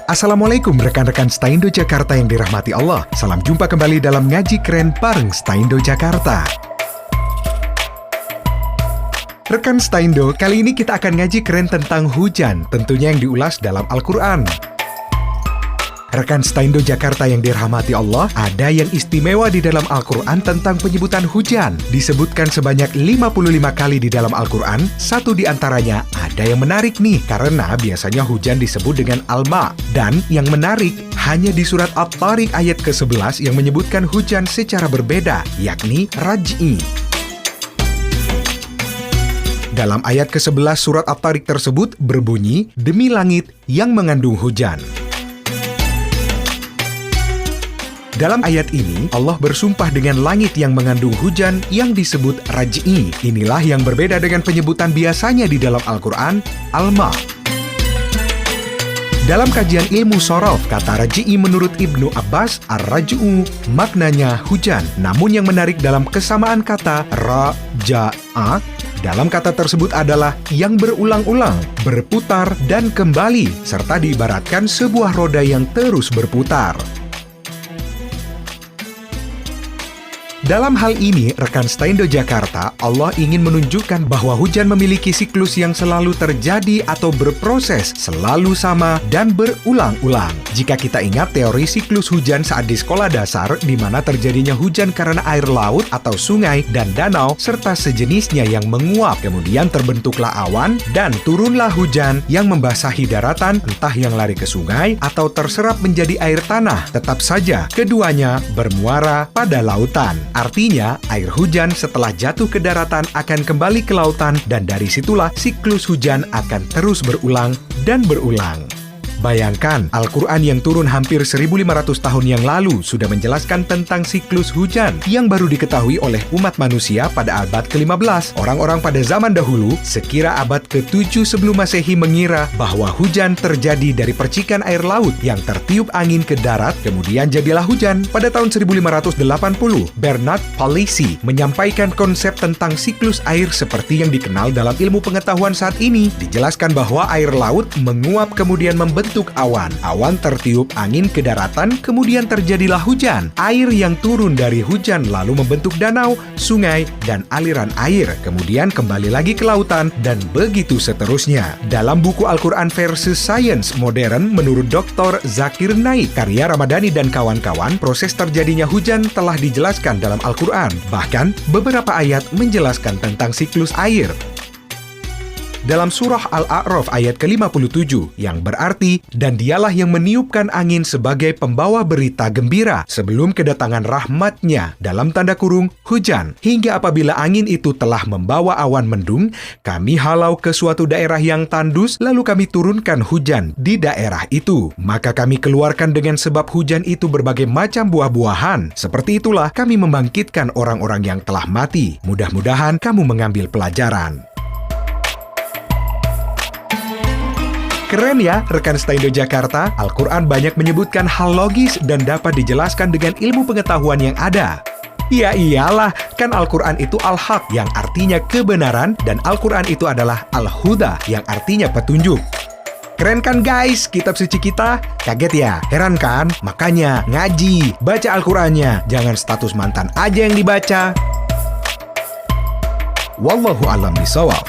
Assalamualaikum rekan-rekan Staindo Jakarta yang dirahmati Allah. Salam jumpa kembali dalam Ngaji Keren bareng Staindo Jakarta. Rekan Staindo, kali ini kita akan ngaji keren tentang hujan, tentunya yang diulas dalam Al-Quran. Rekan Staindo Jakarta yang dirahmati Allah, ada yang istimewa di dalam Al-Quran tentang penyebutan hujan. Disebutkan sebanyak 55 kali di dalam Al-Quran, satu di antaranya ada yang menarik nih, karena biasanya hujan disebut dengan Al-Ma. Dan yang menarik, hanya di surat At-Tariq ayat ke-11 yang menyebutkan hujan secara berbeda, yakni Raj'i. Dalam ayat ke-11 surat At-Tariq tersebut berbunyi, demi langit yang mengandung hujan. Dalam ayat ini, Allah bersumpah dengan langit yang mengandung hujan yang disebut Raj'i. Inilah yang berbeda dengan penyebutan biasanya di dalam Al-Quran, Al-Ma. Dalam kajian ilmu sorof, kata Raj'i menurut Ibnu Abbas, Ar-Raj'u maknanya hujan. Namun yang menarik dalam kesamaan kata Raja'a, dalam kata tersebut adalah yang berulang-ulang, berputar, dan kembali, serta diibaratkan sebuah roda yang terus berputar. Dalam hal ini, rekan Staindo Jakarta, Allah ingin menunjukkan bahwa hujan memiliki siklus yang selalu terjadi atau berproses, selalu sama, dan berulang-ulang. Jika kita ingat teori siklus hujan saat di sekolah dasar, di mana terjadinya hujan karena air laut atau sungai dan danau, serta sejenisnya yang menguap, kemudian terbentuklah awan, dan turunlah hujan yang membasahi daratan, entah yang lari ke sungai, atau terserap menjadi air tanah. Tetap saja, keduanya bermuara pada lautan. Artinya, air hujan setelah jatuh ke daratan akan kembali ke lautan dan dari situlah siklus hujan akan terus berulang dan berulang. Bayangkan, Al-Quran yang turun hampir 1500 tahun yang lalu sudah menjelaskan tentang siklus hujan yang baru diketahui oleh umat manusia pada abad ke-15. Orang-orang pada zaman dahulu, sekira abad ke-7 sebelum Masehi mengira bahwa hujan terjadi dari percikan air laut yang tertiup angin ke darat, kemudian jadilah hujan. Pada tahun 1580, Bernard Palissy menyampaikan konsep tentang siklus air seperti yang dikenal dalam ilmu pengetahuan saat ini. Dijelaskan bahwa air laut menguap kemudian membentuk awan. Awan tertiup angin ke daratan, kemudian terjadilah hujan. Air yang turun dari hujan lalu membentuk danau, sungai, dan aliran air. Kemudian kembali lagi ke lautan, dan begitu seterusnya. Dalam buku Al-Quran versus Science Modern, menurut Dr. Zakir Naik, karya Ramadhani dan kawan-kawan, proses terjadinya hujan telah dijelaskan dalam Al-Quran. Bahkan, beberapa ayat menjelaskan tentang siklus air. Dalam surah Al-A'raf ayat ke-57, yang berarti, dan dialah yang meniupkan angin sebagai pembawa berita gembira sebelum kedatangan rahmatnya, dalam tanda kurung, hujan. Hingga apabila angin itu telah membawa awan mendung, kami halau ke suatu daerah yang tandus, lalu kami turunkan hujan di daerah itu. Maka kami keluarkan dengan sebab hujan itu berbagai macam buah-buahan. Seperti itulah kami membangkitkan orang-orang yang telah mati. Mudah-mudahan kamu mengambil pelajaran. Keren ya, rekan Staindo Jakarta. Al-Quran banyak menyebutkan hal logis dan dapat dijelaskan dengan ilmu pengetahuan yang ada. Ya iyalah, kan Al-Quran itu Al-Haq yang artinya kebenaran, dan Al-Quran itu adalah Al-Huda yang artinya petunjuk. Keren kan guys, kitab suci kita? Kaget ya? Heran kan? Makanya ngaji, baca Al-Qurannya. Jangan status mantan aja yang dibaca. Wallahu a'lam bishawab.